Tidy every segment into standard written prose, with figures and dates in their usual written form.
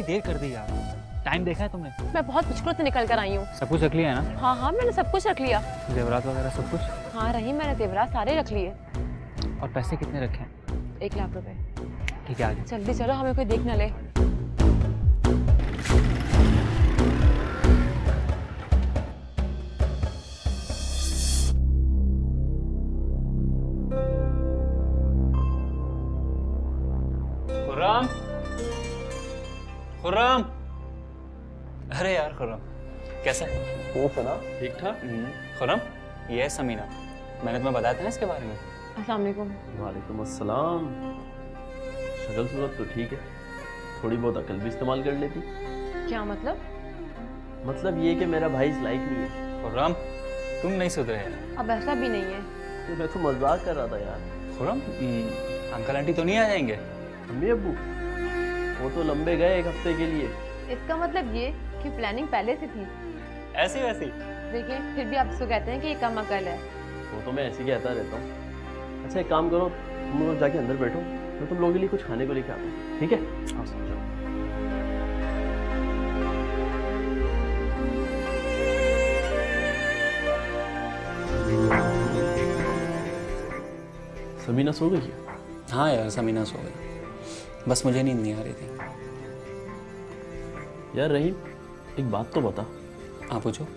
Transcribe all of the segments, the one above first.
देर कर दी यार। टाइम देखा है तुमने? मैं बहुत मुश्किल से निकल कर आई हूँ। सब कुछ रख लिया है ना? हाँ हाँ, मैंने सब कुछ रख लिया। जेवरात वगैरह सब कुछ? हाँ रही, मैंने जेवरात सारे रख लिए। और पैसे कितने रखे हैं? 1 लाख रुपए। ठीक है, आगे जल्दी चलो, हमें कोई देख न ले। खुर्रम, खुर्रम। अरे यार खुर्रम, कैसा है? ठीक ठाक। खुर्रम, ये है समीना। मैंने तुम्हें बताया था ना इसके बारे में। अस्सलाम वालेकुम। वालेकुम अस्सलाम। शक्ल सूरत तो ठीक है, थोड़ी बहुत अकल भी इस्तेमाल कर लेती। क्या मतलब? मतलब ये कि मेरा भाई इस लायक नहीं है। खुर्रम, तुम नहीं सुधरे यार। अब ऐसा भी नहीं है। तो मैं तो मजाक कर रहा था यार। खुर्रम, अंकल आंटी तो नहीं आ जाएंगे? अम्मी अब्बू वो तो लंबे गए 1 हफ्ते के लिए। इसका मतलब ये कि प्लानिंग पहले से थी। ऐसी वैसी? देखिए, फिर भी आप इसको कहते हैं कि ये कम अकल है। वो तो मैं ऐसे ही कहता रहता हूँ। अच्छा एक काम करो, तुम लोग जाके अंदर बैठो, मैं तुम लोगों के लिए कुछ खाने को लेके आता हूँ, ठीक है? हाँ समझो। समीना सो गई है? हाँ यार, समीना सो गई, बस मुझे नींद नहीं आ रही थी। यार रहीम, एक बात तो बता। आप पूछो।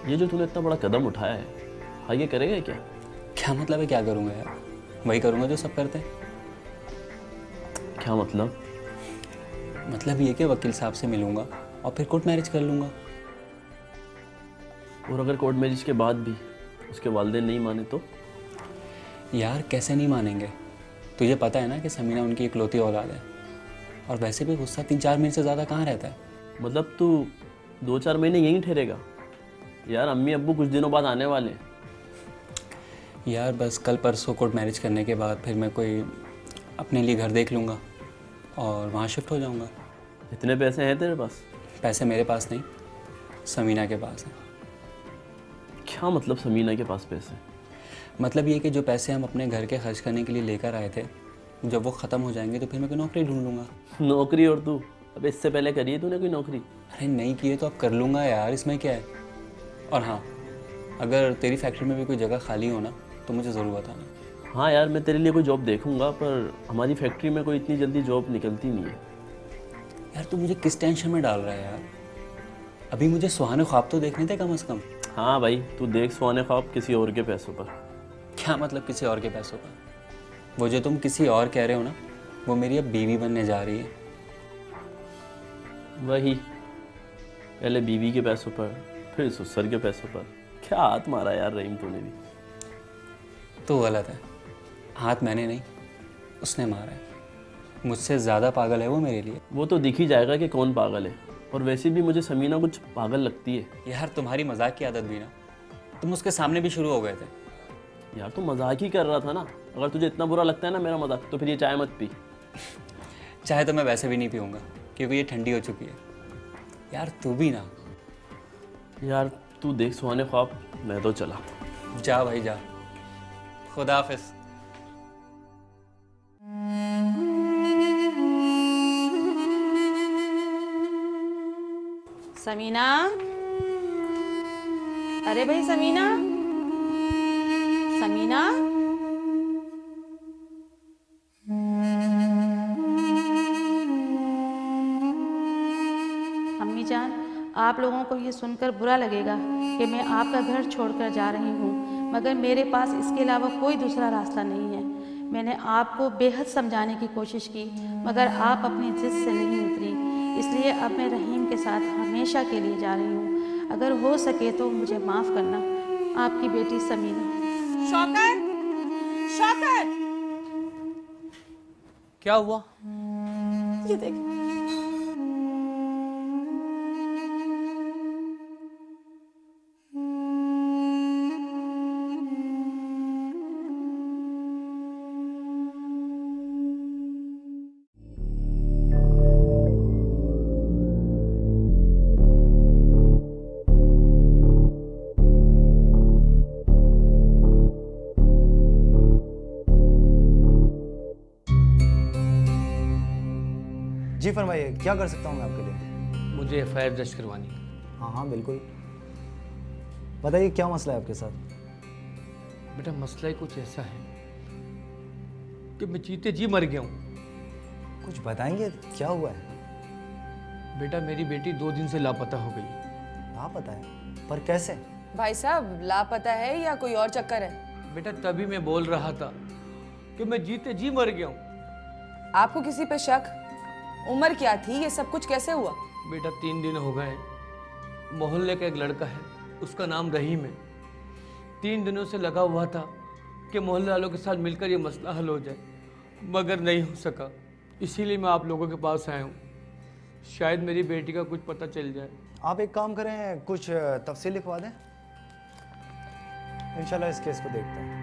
ये जो तूने इतना बड़ा कदम उठाया है, आगे करेगा क्या? क्या मतलब है क्या करूँगा यार? वही करूँगा जो सब करते हैं। क्या मतलब? मतलब ये कि वकील साहब से मिलूंगा और फिर कोर्ट मैरिज कर लूँगा। और अगर कोर्ट मैरिज के बाद भी उसके वालिदैन नहीं माने तो? यार कैसे नहीं मानेंगे? तुझे पता है ना कि समीना उनकी इकलौती औलाद है, और वैसे भी गुस्सा 3-4 महीने से ज़्यादा कहाँ रहता है। मतलब तू 2-4 महीने यहीं ठहरेगा? यार अम्मी अब्बू कुछ दिनों बाद आने वाले हैं। यार बस कल परसों कोर्ट मैरिज करने के बाद फिर मैं कोई अपने लिए घर देख लूँगा और वहाँ शिफ्ट हो जाऊँगा। इतने पैसे हैं तेरे पास? पैसे मेरे पास नहीं, समीना के पास हैं। क्या मतलब समीना के पास पैसे? मतलब ये कि जो पैसे हम अपने घर के खर्च करने के लिए लेकर आए थे, जब वो ख़त्म हो जाएंगे तो फिर मैं कोई नौकरी ढूंढ लूँगा। नौकरी? और तू अब इससे पहले करी है तूने कोई नौकरी? अरे नहीं की है तो अब कर लूँगा यार, इसमें क्या है। और हाँ, अगर तेरी फैक्ट्री में भी कोई जगह खाली हो ना तो मुझे ज़रूर बताना। हाँ यार मैं तेरे लिए कोई जॉब देखूंगा, पर हमारी फैक्ट्री में कोई इतनी जल्दी जॉब निकलती नहीं है। यार तू मुझे किस टेंशन में डाल रहा है यार? अभी मुझे सुहाने ख्वाब तो देखने थे कम से कम। हाँ भाई, तू देख सुहाने ख्वाब किसी और के पैसों पर। क्या मतलब किसी और के पैसों पर? वो जो तुम किसी और कह रहे हो ना, वो मेरी अब बीवी बनने जा रही है। वही, पहले बीवी के पैसों पर, फिर ससुर के पैसों पर। क्या हाथ मारा यार रहीम तूने भी। तो गलत है, हाथ मैंने नहीं, उसने मारा है। मुझसे ज़्यादा पागल है वो मेरे लिए। वो तो दिख ही जाएगा कि कौन पागल है। और वैसे भी मुझे समीना कुछ पागल लगती है। यार तुम्हारी मजाक की आदत भी ना, तुम उसके सामने भी शुरू हो गए थे। यार तू मजाक ही कर रहा था ना। अगर तुझे इतना बुरा लगता है ना मेरा मजाक, तो फिर ये चाय मत पी। चाहे तो मैं वैसे भी नहीं पीऊँगा क्योंकि ये ठंडी हो चुकी है। यार तू भी ना। यार तू देख सुहाने ख्वाब, मैं तो चला। जा भाई जा, खुदा हाफिज। समीना, अरे भाई समीना, समीना। अम्मी जान, आप लोगों को ये सुनकर बुरा लगेगा कि मैं आपका घर छोड़कर जा रही हूँ, मगर मेरे पास इसके अलावा कोई दूसरा रास्ता नहीं है। मैंने आपको बेहद समझाने की कोशिश की, मगर आप अपनी जिद से नहीं उतरी। इसलिए अब मैं रहीम के साथ हमेशा के लिए जा रही हूँ। अगर हो सके तो मुझे माफ़ करना। आपकी बेटी समीना। शौकत, शौकत, क्या हुआ? ये देख। जी फरमाइए, क्या कर सकता हूँ मैं आपके लिए? मुझे एफआईआर दर्ज करवानी है। हाँ हाँ बिल्कुल, बताइए क्या मसला है आपके साथ? बेटा मसला ही कुछ ऐसा है कि मैं जीते जी मर गया हूँ। कुछ बताएंगे क्या हुआ है? बेटा मेरी बेटी 2 दिन से लापता हो गई। लापता है? पर कैसे? भाई साहब लापता है या कोई और चक्कर है? बेटा तभी मैं बोल रहा था कि मैं जीते जी मर गया हूँ। आपको किसी पे शक? उम्र क्या थी? ये सब कुछ कैसे हुआ? बेटा 3 दिन हो गए, मोहल्ले का एक लड़का है, उसका नाम रहीम है। 3 दिनों से लगा हुआ था कि मोहल्ले वालों के साथ मिलकर ये मसला हल हो जाए, मगर नहीं हो सका। इसीलिए मैं आप लोगों के पास आया हूँ, शायद मेरी बेटी का कुछ पता चल जाए। आप एक काम करें, कुछ तफसील लिखवा दें, इंशाल्लाह इस केस को देखते हैं।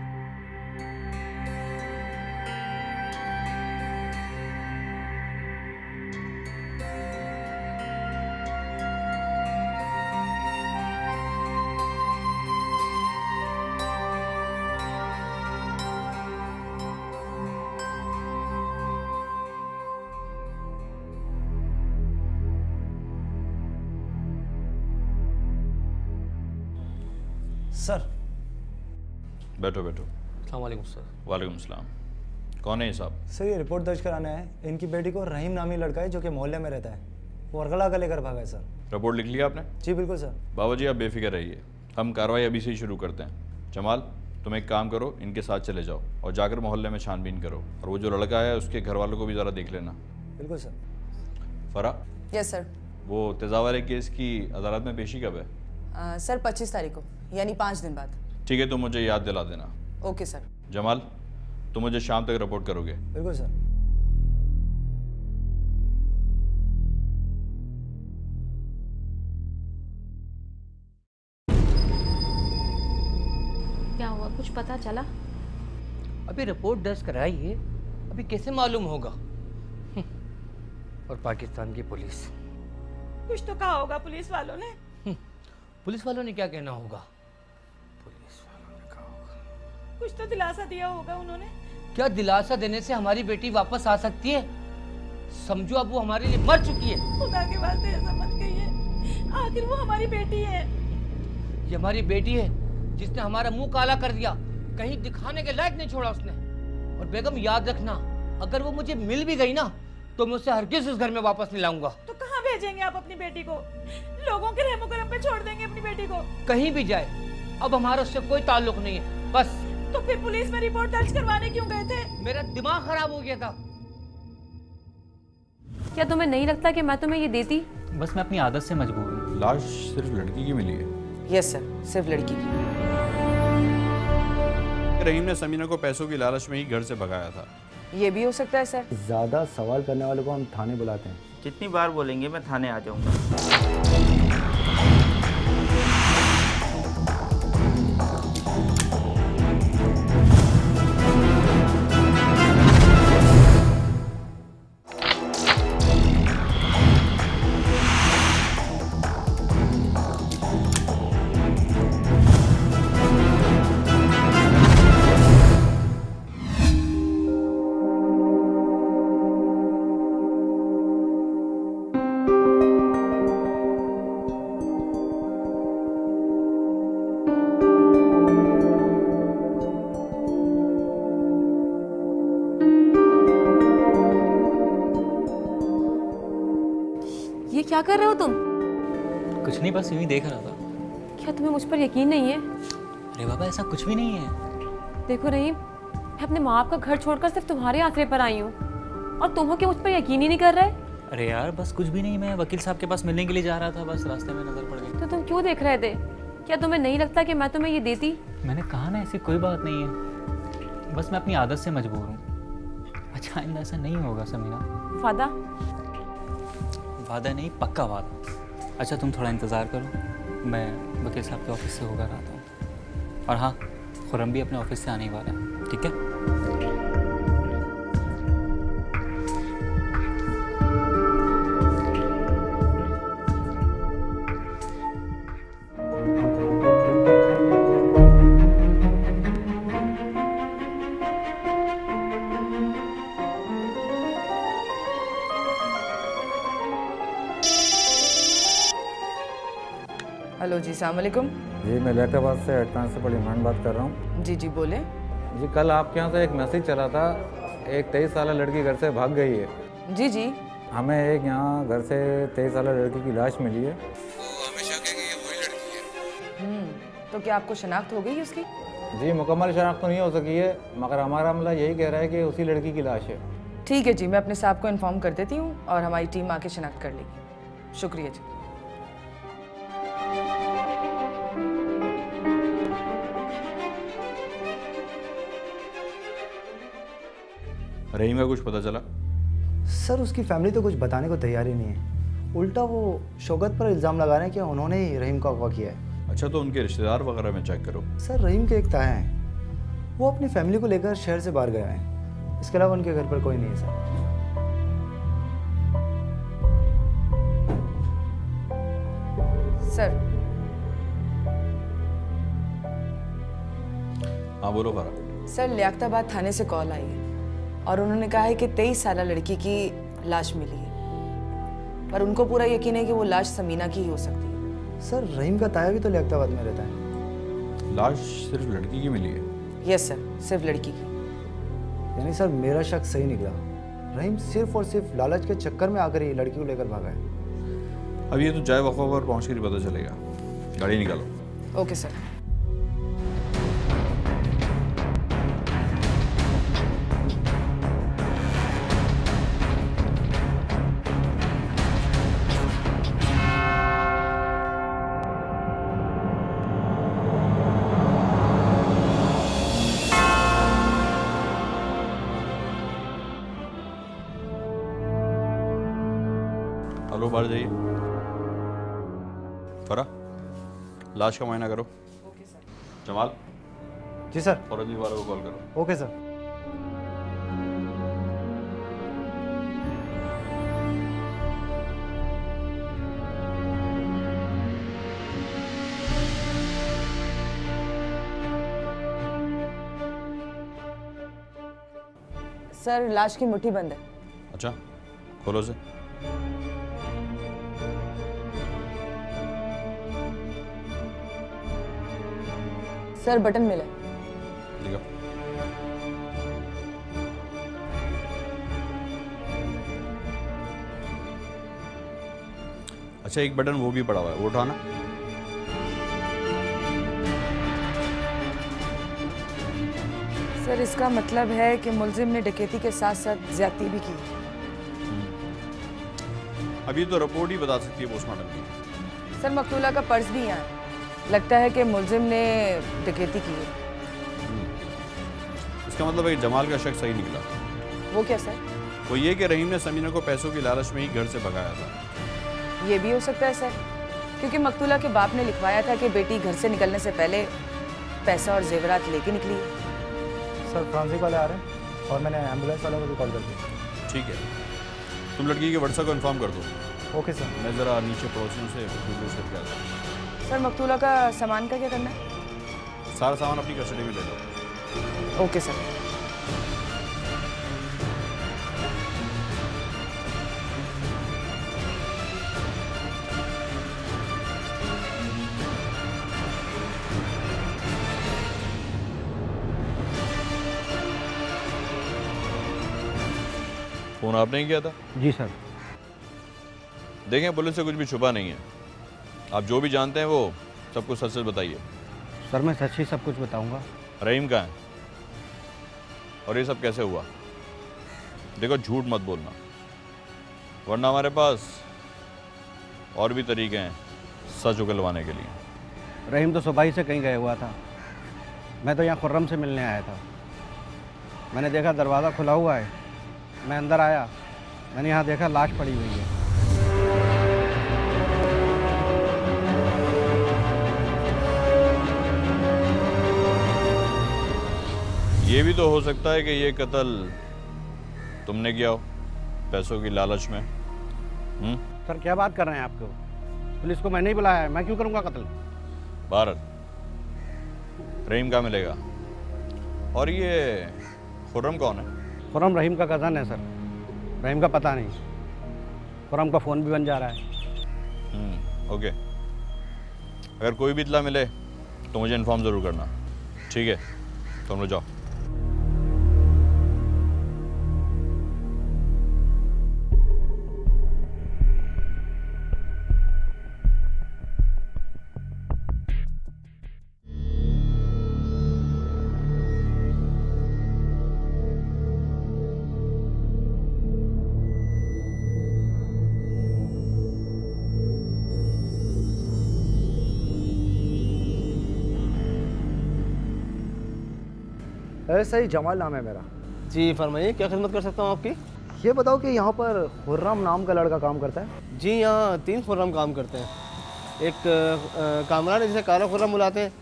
सर बैठो बैठो। अस्सलाम वालेकुम सर। वालेकुम सलाम। कौन है ये साहब? सर ये रिपोर्ट दर्ज कराना है, इनकी बेटी को रहीम नामी लड़का है जो कि मोहल्ले में रहता है, वो अरगला का लेकर भागा है सर। रिपोर्ट लिख लिया आपने? जी बिल्कुल सर। बाबा जी आप बेफिक्र रहिए, हम कार्रवाई अभी से ही शुरू करते हैं। जमाल तुम एक काम करो, इनके साथ चले जाओ और जाकर मोहल्ले में छानबीन करो, और वो जो लड़का है उसके घर वालों को भी ज़रा देख लेना। बिल्कुल सर। फरा? Yes sir. वो तेजावारे केस की अदालत में पेशी कब है? सर 25 तारीख को, यानी 5 दिन बाद। ठीक है, तुम मुझे याद दिला देना। Okay sir. जमाल तुम मुझे शाम तक रिपोर्ट करोगे? बिल्कुल सर। क्या हुआ, कुछ पता चला? अभी रिपोर्ट दर्ज कराई है, अभी कैसे मालूम होगा? और पाकिस्तान की पुलिस, कुछ तो कहा होगा पुलिस वालों ने। पुलिस वालों ने क्या कहना होगा? पुलिस वालों ने कहा होगा, कुछ तो दिलासा दिया होगा उन्होंने। क्या दिलासा देने से हमारी बेटी वापस आ सकती है? समझो अब वो हमारे लिए मर चुकी है। खुदा के वास्ते ऐसा मत कहिए, आखिर वो हमारी बेटी है। ये हमारी बेटी है जिसने हमारा मुंह काला कर दिया, कहीं दिखाने के लायक नहीं छोड़ा उसने। और बेगम याद रखना, अगर वो मुझे मिल भी गई ना तो मैं उसे हरगिज़ इस घर में वापस नहीं लाऊंगा। तो कहाँ भेजेंगे आप अपनी बेटी को? लोगों के रहमो करम पे छोड़ देंगे अपनी बेटी को? कहीं भी जाए, अब हमारा उससे कोई ताल्लुक नहीं है बस। तो फिर पुलिस में रिपोर्ट दर्ज करवाने क्यों गए थे? मेरा दिमाग खराब हो गया था। क्या तुम्हें नहीं लगता कि मैं तुम्हें ये देती? बस मैं अपनी आदत से मजबूर हूँ। लाश सिर्फ लड़की की मिली है? यस सर, सिर्फ लड़की की। रहीम ने समीना को पैसों की लालच में ही घर से भगाया था। ये भी हो सकता है सर। ज़्यादा सवाल करने वालों को हम थाने बुलाते हैं। जितनी बार बोलेंगे मैं थाने आ जाऊंगा। ये क्या कर रहे हो तुम? कुछ नहीं, बस यूं ही देख रहा था। क्या तुम्हें मुझ पर यकीन नहीं है? अरे बाबा ऐसा कुछ भी नहीं है। देखो रहीम, मैं अपने माँ बाप का घर छोड़कर सिर्फ तुम्हारे आसरे पर आई हूँ और तुम हो कि मुझ पर यकीन ही नहीं कर रहे। अरे यार बस कुछ भी नहीं, मैं वकील साहब के पास मिलने के लिए जा रहा था, बस रास्ते में नजर पड़ गई। तो तुम क्यों देख रहे थे? क्या तुम्हें नहीं लगता कि मैं तुम्हें ये देती? मैंने कहा ना ऐसी कोई बात नहीं है, बस मैं अपनी आदत से मजबूर हूँ। अच्छा आइंदा ऐसा नहीं होगा समीना। वादा? वादा नहीं, पक्का वादा। अच्छा तुम थोड़ा इंतज़ार करो, मैं वकील साहब के ऑफिस से होकर आता हूँ। और हाँ, खुरम भी अपने ऑफिस से आने ही वाला है, ठीक है? अस्सलाम वालेकुम। जी मैं लैटाबाद से हेड कांस्टेबल इमरान बात कर रहा हूँ। जी जी बोले। जी कल आपके यहाँ से एक मैसेज चला था, एक 23 साल लड़की घर से भाग गई है। जी जी। हमें एक यहाँ घर से 23 साल लड़की की लाश मिली है। तो क्या आपको शनाख्त हो गई उसकी? जी मुकम्मल शनाख्त तो नहीं हो सकी है, मगर हमारा मामला यही कह रहा है कि उसी लड़की की लाश है। ठीक है जी, मैं अपने साहब को इन्फॉर्म कर देती हूँ और हमारी टीम आके शनाख्त कर लेगी। शुक्रिया जी। रहीम का कुछ पता चला? सर उसकी फैमिली तो कुछ बताने को तैयार ही नहीं है, उल्टा वो शौकत पर इल्ज़ाम लगा रहे हैं कि उन्होंने ही रहीम को अगवा किया है। अच्छा तो उनके रिश्तेदार वगैरह में चेक करो। सर रहीम के एक ताया हैं, वो अपनी फैमिली को लेकर शहर से बाहर गए हैं, इसके अलावा उनके घर पर कोई नहीं है सर। सर। हाँ बोलो फरा। सर लियाकताबाद थाने से कॉल आई है और उन्होंने कहा है कि 23 साल लड़की की लाश मिली है, पर उनको पूरा यकीन है कि वो लाश समीना की ही हो सकती है। सर रहीम का ताया भी तो लियाकताबाद में रहता है। लाश सिर्फ लड़की की मिली है? यस सर, सिर्फ लड़की की। यानी सर मेरा शक सही निकला, रहीम सिर्फ और सिर्फ लालच के चक्कर में आकर ही लड़की को लेकर भागा है। अब ये तो जाए वक़ा पर पहुँच कर ही पता चलेगा। गाड़ी निकालो। Okay sir. हेलो बाहर जाइए। फरा लाश का मुआयना करो। Okay sir. जमाल। जी सर। फौरन वालों को कॉल करो। Okay sir. सर लाश की मुट्ठी बंद है। अच्छा खोलो से। सर बटन मिला। लिखो। अच्छा एक बटन वो भी पड़ा हुआ है, वो उठाना। सर इसका मतलब है कि मुलजिम ने डकैती के साथ साथ ज्यादती भी की। अभी तो रिपोर्ट ही बता सकती है पोस्टमार्टम की। सर मकतूला का पर्स भी यहाँ है, लगता है कि मुलजिम ने डकैती की है। इसका मतलब है कि जमाल का शक सही निकला। वो क्या सर? वो ये कि रहीम ने समीना को पैसों की लालच में ही घर से भगाया था। ये भी हो सकता है सर, क्योंकि मकतूला के बाप ने लिखवाया था कि बेटी घर से निकलने से पहले पैसा और जेवरात लेके निकली। सर फ्रांसिक वाले आ रहे हैं और मैंने एम्बुलेंस वाले को भी कॉल कर दिया। ठीक है, तुम लड़की के व्हाट्सएप को इन्फॉर्म कर दो। Okay sir. मैं ज़रा नीचे पड़ोसियों से वीडियो करके आता हूँ। सर मकतूला का सामान का क्या करना है? सारा सामान अपनी कस्टडी में ले लो। Okay sir. फ़ोन आपने ही किया था? जी सर। देखें पुलिस से कुछ भी छुपा नहीं है, आप जो भी जानते हैं वो सब कुछ सच सच बताइए। सर मैं सच ही सब कुछ बताऊंगा। रहीम कहाँ है और ये सब कैसे हुआ? देखो झूठ मत बोलना, वरना हमारे पास और भी तरीके हैं सच उगलवाने के लिए। रहीम तो सुबह ही से कहीं गया हुआ था, मैं तो यहाँ खुर्रम से मिलने आया था। मैंने देखा दरवाज़ा खुला हुआ है, मैं अंदर आया, मैंने यहाँ देखा लाश पड़ी हुई है। ये भी तो हो सकता है कि ये कत्ल तुमने किया हो पैसों की लालच में। सर क्या बात कर रहे हैं आपको? पुलिस को मैंने ही बुलाया है, मैं क्यों करूँगा कत्ल? भारत, रहीम कहाँ मिलेगा? और ये खुर्रम कौन है? खुर्रम रहीम का कज़न है सर, रहीम का पता नहीं। खुर्रम का फ़ोन भी बन जा रहा है। ओके, अगर कोई भी इतला मिले तो मुझे इन्फॉर्म ज़रूर करना, ठीक है? तुम लोग जाओ। ऐसा ही जमाल नाम है मेरा। जी फरमाइए, क्या खिदमत कर सकता हूँ आपकी? ये बताओ कि यहाँ पर खुर्रम नाम का लड़का काम करता है? जी यहाँ 3 खुर्रम काम करते हैं। एक कामरान है जिसे काला खुर्रम बुलाते हैं,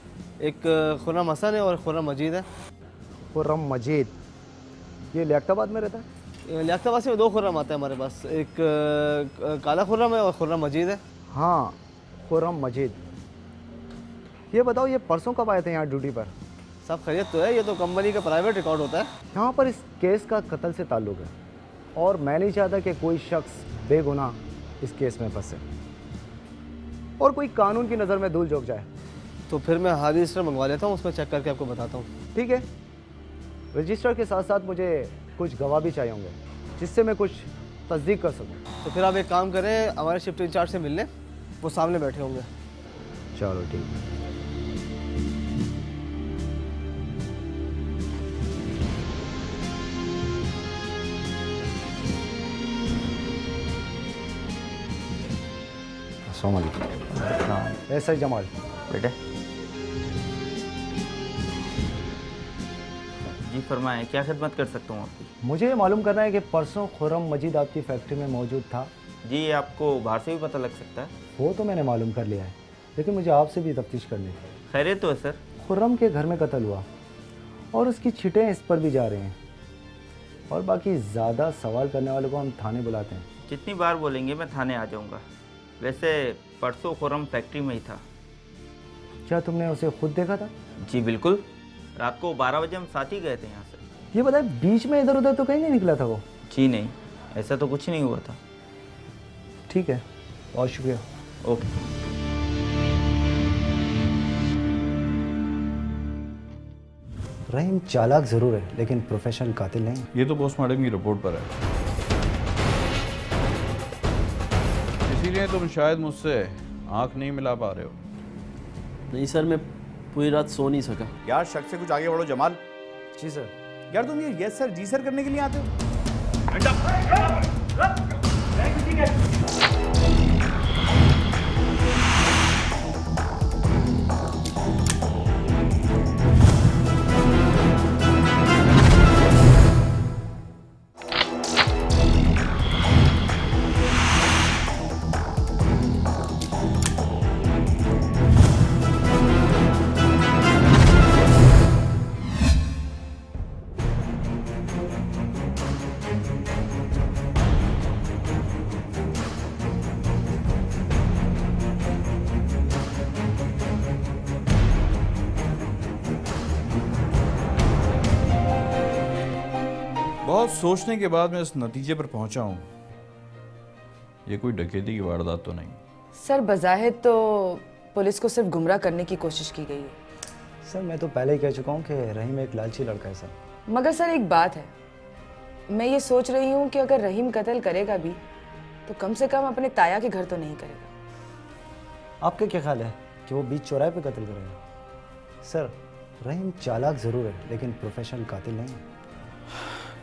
एक खुर्रम हसन है और खुर्रम मजीद है। खुर्रम मजीद ये लियाकताबाद में रहता है? लियाकताबाद से 2 खुर्रम आते हैं हमारे पास, एक काला खुर्रम है और खुर्रम मजीद है। हाँ खुर्रम मजीद। ये बताओ ये परसों कब आए थे यहाँ ड्यूटी पर? सब खैरियत तो है, ये तो कंपनी का प्राइवेट रिकॉर्ड होता है। यहाँ पर इस केस का कत्ल से ताल्लुक़ है और मैं नहीं चाहता कि कोई शख्स बेगुनाह इस केस में फंसे और कोई कानून की नज़र में धूल झोंक जाए। तो फिर मैं हार्ड रजिस्टर मंगवा लेता हूँ, उसमें चेक करके आपको बताता हूँ। ठीक है, रजिस्टर के साथ साथ मुझे कुछ गवाह भी चाहिए होंगे जिससे मैं कुछ तस्दीक कर सकूँ। तो फिर आप एक काम करें, हमारे शिफ्ट इंचार्ज से मिल लें, वो सामने बैठे होंगे। चलो ठीक है। ऐसा ही जमाल बेटे। जी फरमाएं, क्या खिदमत कर सकता हूँ आपकी? मुझे ये मालूम करना है कि परसों खुर्रम मजीद आपकी फैक्ट्री में मौजूद था। जी आपको बाहर से भी पता लग सकता है। वो तो मैंने मालूम कर लिया है, लेकिन मुझे आपसे भी तफ्तीश करनी थी। खैरियत तो है सर? खुर्रम के घर में कत्ल हुआ और उसकी छिटें इस पर भी जा रही हैं और बाकी ज़्यादा सवाल करने वालों को हम थाने बुलाते हैं। जितनी बार बोलेंगे मैं थाने आ जाऊँगा। वैसे परसों खुर्रम फैक्ट्री में ही था। क्या तुमने उसे खुद देखा था? जी बिल्कुल, रात को 12 बजे हम साथ ही गए थे यहाँ से। ये बताए बीच में इधर उधर तो कहीं नहीं निकला था वो? जी नहीं, ऐसा तो कुछ नहीं हुआ था। ठीक है, बहुत शुक्रिया। ओके। रहीम चालाक ज़रूर है लेकिन प्रोफेशनल कातिल नहीं। ये तो पोस्टमार्टम की रिपोर्ट पर है, इसीलिए तुम शायद मुझसे आंख नहीं मिला पा रहे हो। नहीं सर, मैं पूरी रात सो नहीं सका। यार शक से कुछ आगे बढ़ो जमाल। जी सर। यार तुम ये यस सर जी सर करने के लिए आते हो? बहुत सोचने के बाद मैं इस नतीजे पर पहुंचा हूं, ये कोई डकैती की वारदात तो नहीं। सर बज़ाहिर तो पुलिस को सिर्फ गुमराह करने की कोशिश की गई है। सर मैं तो पहले ही कह चुका हूँ कि रहीम एक लालची लड़का है सर। मगर सर एक बात है, मैं ये सोच रही हूँ कि अगर रहीम कत्ल करेगा भी तो कम से कम अपने ताया के घर तो नहीं करेगा। आपका क्या ख्याल है कि वो बीच चौराहे पे कत्ल करेगा? सर रहीम चालाक ज़रूर है लेकिन प्रोफेशनल कातिल नहीं है।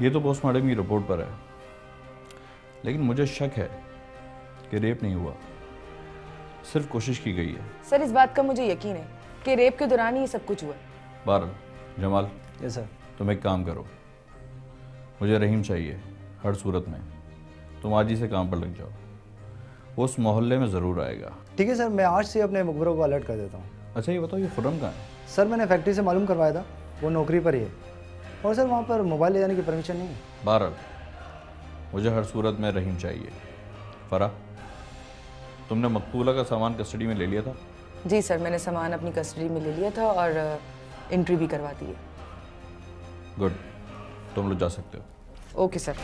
ये तो पोस्टमार्टम की रिपोर्ट पर है, लेकिन मुझे शक है कि रेप नहीं हुआ, सिर्फ कोशिश की गई है। सर इस बात का मुझे यकीन है कि रेप के दौरान ही सब कुछ हुआ। बार जमाल। Yes sir. तुम एक काम करो, मुझे रहीम चाहिए हर सूरत में, तुम आज ही से काम पर लग जाओ, वो उस मोहल्ले में ज़रूर आएगा। ठीक है सर, मैं आज से अपने मुखबरों को अलर्ट कर देता हूँ। अच्छा ये बताओ ये खुर्रम कहाँ है? सर मैंने फैक्ट्री से मालूम करवाया था, वो नौकरी पर ही है और सर वहाँ पर मोबाइल ले जाने की परमिशन नहीं है। बहरहाल मुझे हर सूरत में रहीम चाहिए। फरा, तुमने मकबूला का सामान कस्टडी में ले लिया था? जी सर, मैंने सामान अपनी कस्टडी में ले लिया था और एंट्री भी करवा दी है। गुड, तुम लोग जा सकते हो। Okay sir.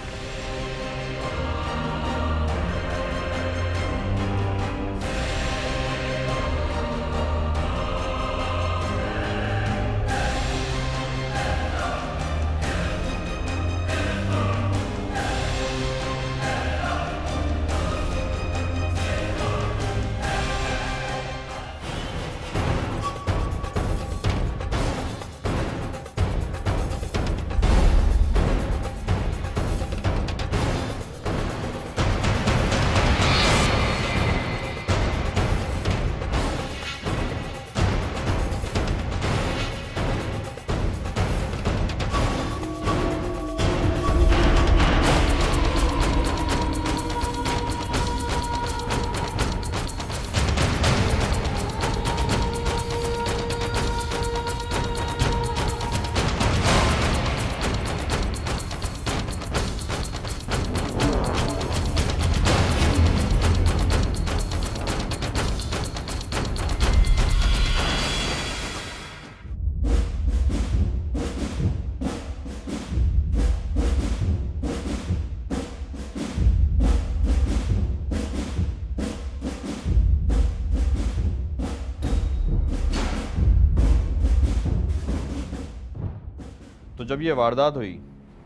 तो जब ये वारदात हुई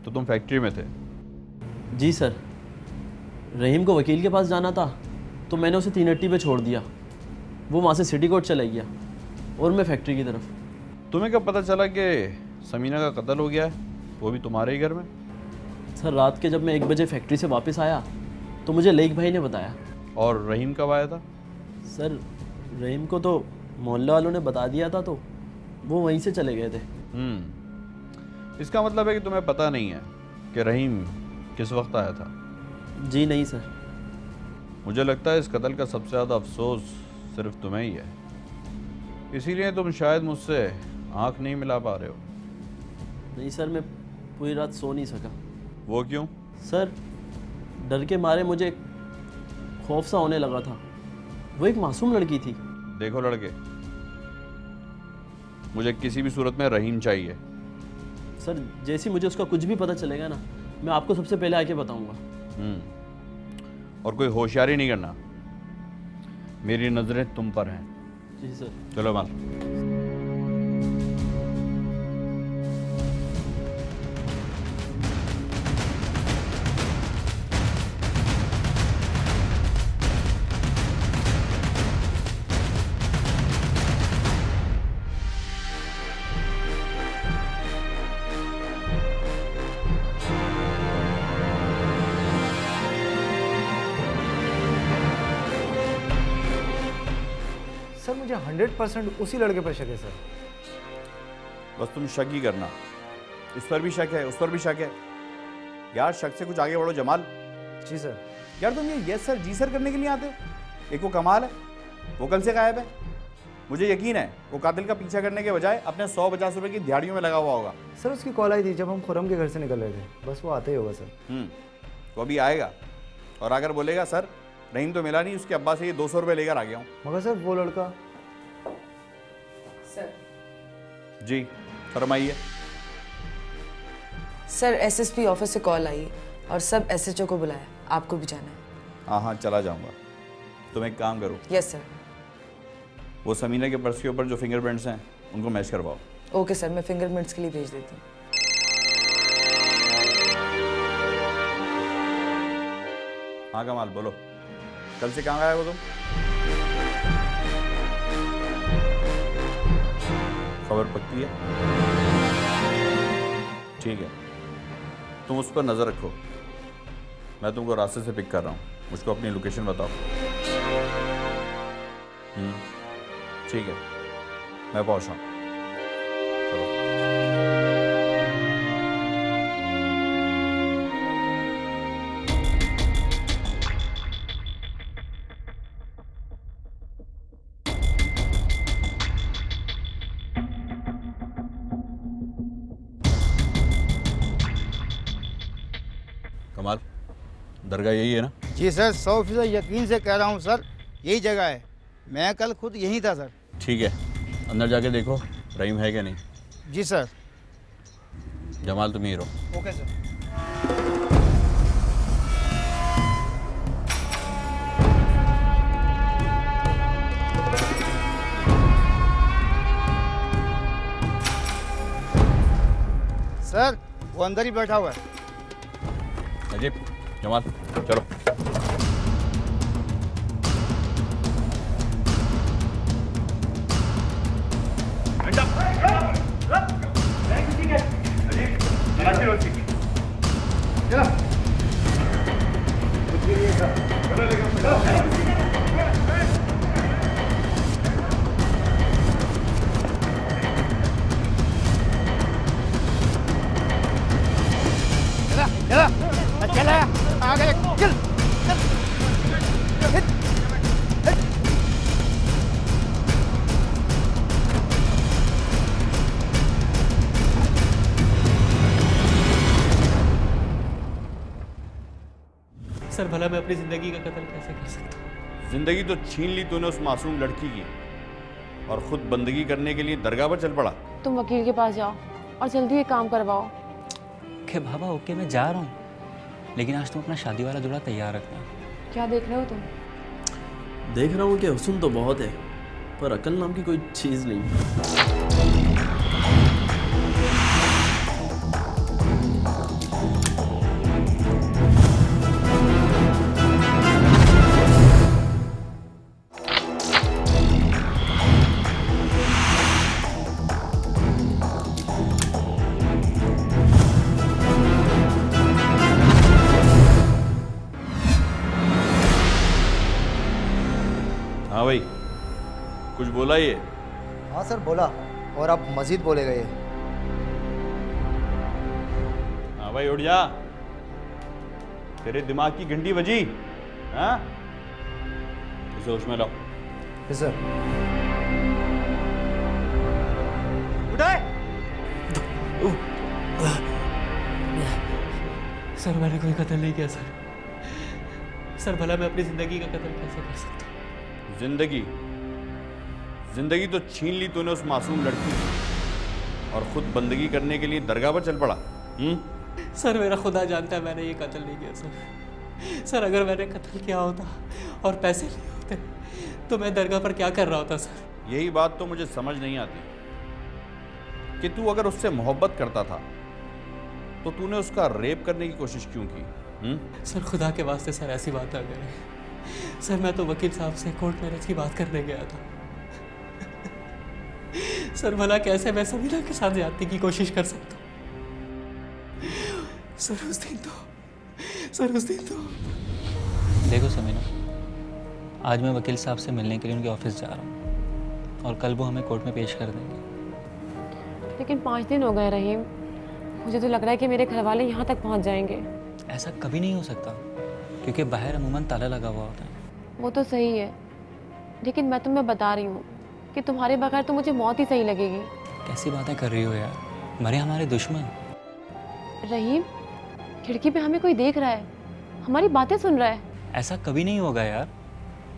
तो तुम फैक्ट्री में थे? जी सर, रहीम को वकील के पास जाना था तो मैंने उसे 3 अट्टी पे छोड़ दिया। वो वहाँ से सिटी कोर्ट चला गया और मैं फैक्ट्री की तरफ। तुम्हें कब पता चला कि समीना का कत्ल हो गया है, वो भी तुम्हारे ही घर में? सर रात के जब मैं 1 बजे फैक्ट्री से वापस आया तो मुझे लेक भाई ने बताया। और रहीम कब आया था? सर रहीम को तो मोहल्ले वालों ने बता दिया था तो वो वहीं से चले गए थे। इसका मतलब है कि तुम्हें पता नहीं है कि रहीम किस वक्त आया था? जी नहीं सर। मुझे लगता है इस कत्ल का सबसे ज़्यादा अफसोस सिर्फ तुम्हें ही है, इसीलिए तुम शायद मुझसे आंख नहीं मिला पा रहे हो। नहीं सर, मैं पूरी रात सो नहीं सका। वो क्यों? सर डर के मारे मुझे खौफ सा होने लगा था। वो एक मासूम लड़की थी। देखो लड़के, मुझे किसी भी सूरत में रहीम चाहिए। सर जैसे मुझे उसका कुछ भी पता चलेगा ना, मैं आपको सबसे पहले आके बताऊंगा। और कोई होशियारी नहीं करना, मेरी नजरें तुम पर हैं। जी सर। चलो माल। सर मुझे 100% उसी लड़के पर शक है सर। बस तुम शक ही करना, इस पर भी शक है, उस पर भी शक है। यार शक से कुछ आगे बढ़ो जमाल। जी सर। यार तुम ये यस सर जी सर करने के लिए आते हो? एक वो कमाल है, वो कल से गायब है। मुझे यकीन है वो कातिल का पीछा करने के बजाय अपने 150 रुपए की दिहाड़ियों में लगा हुआ होगा। सर उसकी कॉल आई थी जब हम खुर्रम के घर से निकल रहे थे, बस वो आते ही होगा सर। वो अभी आएगा और अगर बोलेगा सर रहीम तो मिला नहीं, उसके अब्बा से ये 200 रुपये लेकर आ गया हूँ। मगर सर वो लड़का। सर। जी फरमाइए। सर एसएसपी ऑफिस से कॉल आई और सब एसएचओ को बुलाया, आपको भी जाना है। हाँ हाँ चला जाऊँगा। तुम एक काम करो। Yes sir. वो समीना के पर्स के ऊपर जो फिंगरप्रिंट्स हैं उनको मैच करवाओ। ओके सर, मैं फिंगरप्रिंट्स के लिए भेज देती हूँ। हाँ कमाल बोलो, कल से कहाँ गए हो तुम? खबर पक्की है? ठीक है, तुम उस पर नज़र रखो। मैं तुमको रास्ते से पिक कर रहा हूँ, मुझको अपनी लोकेशन बताओ। ठीक है, मैं पहुँच रहा हूँ। कमाल, दरगाह यही है ना? जी सर, 100% यकीन से कह रहा हूँ सर, यही जगह है। मैं कल खुद यहीं था सर। ठीक है, अंदर जाके देखो रहीम है क्या नहीं। जी सर। जमाल तुम ही रहो। Okay sir. सर वो अंदर ही बैठा हुआ है। अजीब, जमाल चलो। चला आगे चल। सर भला मैं अपनी जिंदगी का कत्ल कैसे कर सकता? जिंदगी तो छीन ली तूने उस मासूम लड़की की, और खुद बंदगी करने के लिए दरगाह पर चल पड़ा। तुम वकील के पास जाओ और जल्दी ये काम करवाओ। ओके बाबा ओके, मैं जा रहा हूँ, लेकिन आज तुम अपना शादी वाला जोड़ा तैयार रखना। क्या देख रहे हो तुम? देख रहा हूँ कि हुस्न तो बहुत है पर अकल नाम की कोई चीज़ नहीं। भाई, कुछ बोला ये? हाँ सर बोला, और अब मजीद बोले गए। हाँ भाई उठ जा, तेरे दिमाग की घंटी बजी। हाँ, इसे होश में लाओ। सर सर मैंने कोई कत्ल नहीं किया सर। सर भला मैं अपनी जिंदगी का कत्ल कैसे कर सकता हूँ? जिंदगी तो छीन ली तूने उस मासूम लड़की से, और खुद बंदगी करने के लिए दरगाह पर चल पड़ा। सर मेरा खुदा जानता है मैंने ये कत्ल नहीं किया सर। सर अगर मैंने कत्ल किया होता और पैसे लिए होते तो मैं दरगाह पर क्या कर रहा होता सर? यही बात तो मुझे समझ नहीं आती कि तू अगर उससे मोहब्बत करता था तो तूने उसका रेप करने की कोशिश क्यों की? सर खुदा के वास्ते सर ऐसी बात ना करें सर। मैं तो वकील साहब से कोर्ट मैरिज की बात करने गया था सर। भला कैसे मैं समीना के साथ ज्यादती की कोशिश कर सकता हूँ? सर उस दिन तो देखो समीना, आज मैं वकील साहब से मिलने के लिए उनके ऑफिस जा रहा हूँ और कल वो हमें कोर्ट में पेश कर देंगे। लेकिन 5 दिन हो गए रहीम, मुझे तो लग रहा है कि मेरे घर वाले यहाँ तक पहुँच जाएंगे। ऐसा कभी नहीं हो सकता, क्योंकि बाहर अमूमन ताला लगा हुआ होता है। वो तो सही है, लेकिन मैं तुम्हें बता रही हूँ कि तुम्हारे बगैर तो मुझे मौत ही सही लगेगी। कैसी बातें कर रही हो यार, मरे हमारे दुश्मन। रहीम, खिड़की पे हमें कोई देख रहा है, हमारी बातें सुन रहा है। ऐसा कभी नहीं होगा यार,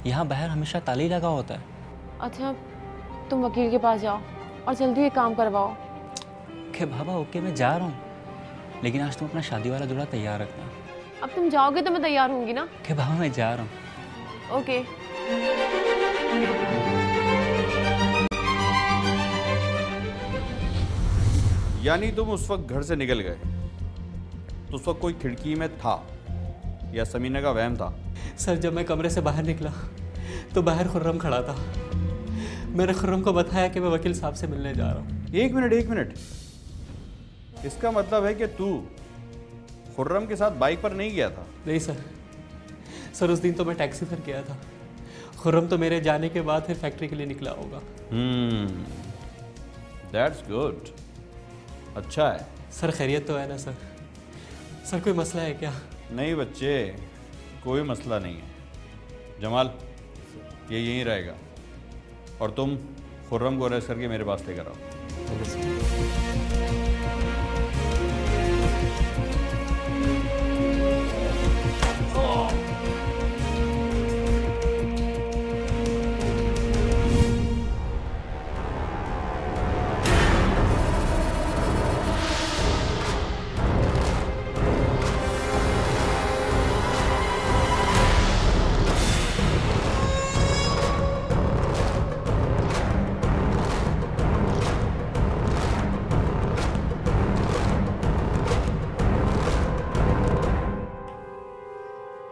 यहाँ बाहर हमेशा ताला ही लगा होता है। अच्छा तुम वकील के पास जाओ और जल्दी ये काम करवाओ। ओके बाबा ओके, मैं जा रहा हूँ, लेकिन आज तुम अपना शादी वाला जोड़ा तैयार रखना। अब तुम जाओगे तो मैं तैयार होंगी ना? ओके बाबा मैं जा रहा हूँ। ओके। यानी तुम उस वक्त घर से निकल गए तो उस वक्त कोई खिड़की में था या समीना का वहम था? सर जब मैं कमरे से बाहर निकला तो बाहर खुर्रम खड़ा था। मैंने खुर्रम को बताया कि मैं वकील साहब से मिलने जा रहा हूँ। एक मिनट, इसका मतलब है कि तू खुर्रम के साथ बाइक पर नहीं गया था? नहीं सर उस दिन तो मैं टैक्सी पर गया था। खुर्रम तो मेरे जाने के बाद फिर फैक्ट्री के लिए निकला होगा। दैट्स गुड, अच्छा है। सर खैरियत तो है ना सर? सर कोई मसला है क्या? नहीं बच्चे, कोई मसला नहीं है। जमाल ये यहीं रहेगा और तुम खुर्रम को अरेस्ट करके मेरे पास लेकर आओ।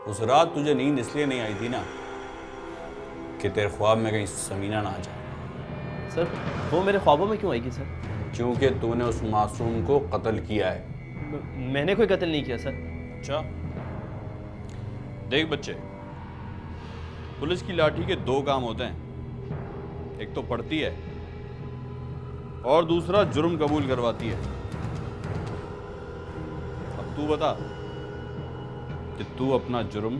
उस रात तुझे नींद इसलिए नहीं आई थी ना कि तेरे ख्वाब में कहीं समीना ना आ जाए। सर वो मेरे ख्वाबों में क्यों आएगी सर? क्योंकि तूने उस मासूम को कत्ल किया है। मैंने कोई कत्ल नहीं किया सर। अच्छा देख बच्चे, पुलिस की लाठी के 2 काम होते हैं, एक तो पढ़ती है और दूसरा जुर्म कबूल करवाती है। अब तू बता कि तू अपना जुर्म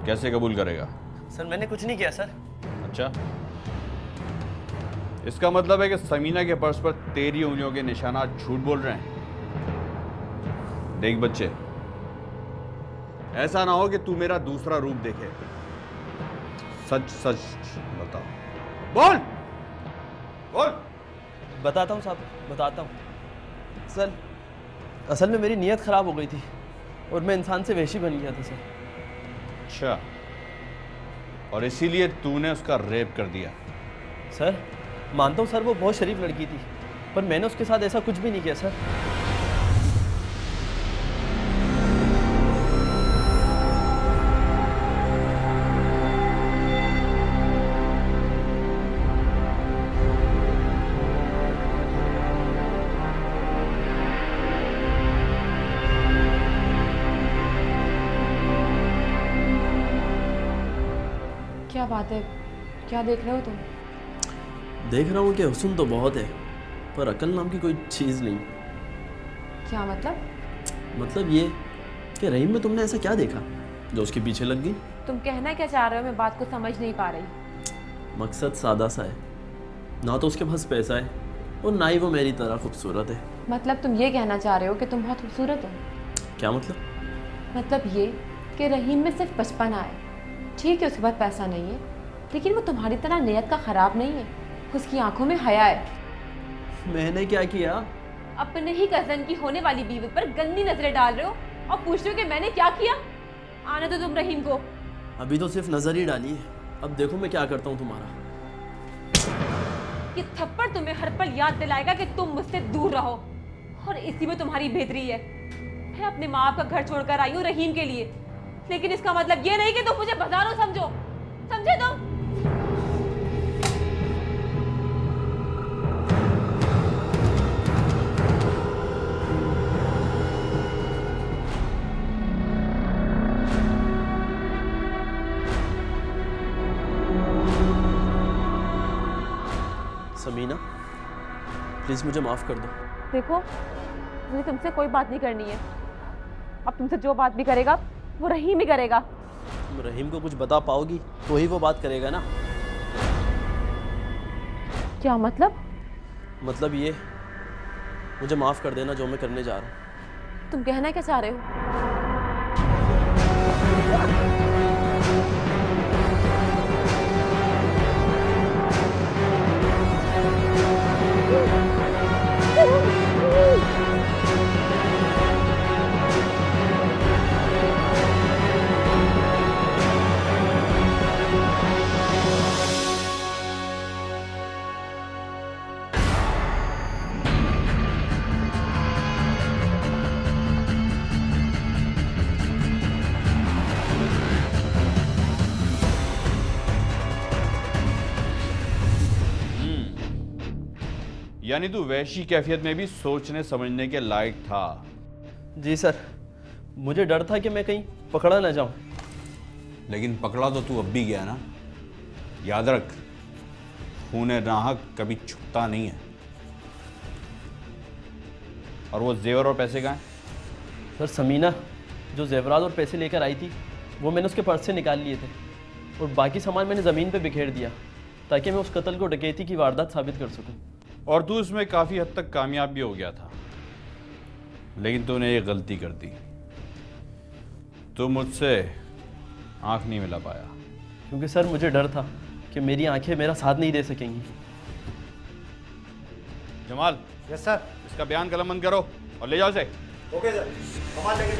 कैसे कबूल करेगा? सर मैंने कुछ नहीं किया सर। अच्छा, इसका मतलब है कि समीना के पर्स पर तेरी उंगलियों के निशानात झूठ बोल रहे हैं। देख बच्चे, ऐसा ना हो कि तू मेरा दूसरा रूप देखे। सच सच बता। बोल बोल। बताता हूँ साहब, बताता हूँ। सर असल में मेरी नीयत ख़राब हो गई थी और मैं इंसान से वहशी बन गया था सर। अच्छा, और इसीलिए तूने उसका रेप कर दिया? सर मानता हूँ सर, वो बहुत शरीफ लड़की थी, पर मैंने उसके साथ ऐसा कुछ भी नहीं किया सर। क्या बात है, क्या देख रहे हो तुम? देख रहा हूँ कि हुस्न तो बहुत है पर अकल नाम की कोई चीज़ नहीं। क्या मतलब? मतलब ये कि रहीम में तुमने ऐसा क्या देखा जो उसके पीछे लग गई? तुम कहना क्या चाह रहे हो, मैं बात को समझ नहीं पा रही। मकसद सादा सा है, ना तो उसके पास पैसा है और ना ही वो मेरी तरह खूबसूरत है। मतलब तुम ये कहना चाह रहे हो कि तुम बहुत खूबसूरत हो? क्या मतलब? मतलब ये कि रहीम में सिर्फ बचपना है, ठीक है उसके पास पैसा नहीं है, लेकिन वो तुम्हारी तरह नीयत का ख़राब नहीं है, उसकी आंखों में हया है। मैंने क्या किया? अपने ही कज़न की होने वाली बीवी पर गंदी नजरें डाल रहे हो और पूछ रहे हो कि मैंने क्या किया? आने दो तुम रहीम को। अभी तो सिर्फ नजर ही डाली है, अब देखो मैं क्या करता हूँ तुम्हारा। ये थप्पड़ तुम्हें हर पल याद दिलाएगा कि तुम मुझसे दूर रहो, और इसी में तुम्हारी बेहतरी है। मैं अपने माँ बाप का घर छोड़कर आई हूँ रहीम के लिए, लेकिन इसका मतलब ये नहीं कि तुम मुझे बाजारों समझो, समझे तुम? समीना प्लीज़ मुझे माफ़ कर दो। देखो मुझे तुमसे कोई बात नहीं करनी है, अब तुमसे जो बात भी करेगा वो रहीम ही करेगा। तुम रहीम को कुछ बता पाओगी तो ही वो बात करेगा ना। क्या मतलब? मतलब ये, मुझे माफ़ कर देना जो मैं करने जा रहा हूँ। तुम कहना क्या चाह रहे हो? यानी तू वैसी कैफियत में भी सोचने समझने के लायक था। जी सर, मुझे डर था कि मैं कहीं पकड़ा ना जाऊं। लेकिन पकड़ा तो तू अब भी गया ना। याद रख, खून नाहक कभी छुपता नहीं है। और वो जेवर और पैसे कहाँ हैं? सर समीना जो जेवरात और पैसे लेकर आई थी वो मैंने उसके पर्स से निकाल लिए थे, और बाकी सामान मैंने ज़मीन पे बिखेर दिया ताकि मैं उस कत्ल को डकैती की वारदात साबित कर सकूं। और तू इसमें काफ़ी हद तक कामयाब भी हो गया था, लेकिन तूने ये गलती कर दी। तू मुझसे आंख नहीं मिला पाया। क्योंकि सर मुझे डर था कि मेरी आंखें मेरा साथ नहीं दे सकेंगी। जमाल। Yes sir. इसका बयान कलम बंद करो और ले जाओ इसे। Okay sir. सामान लेके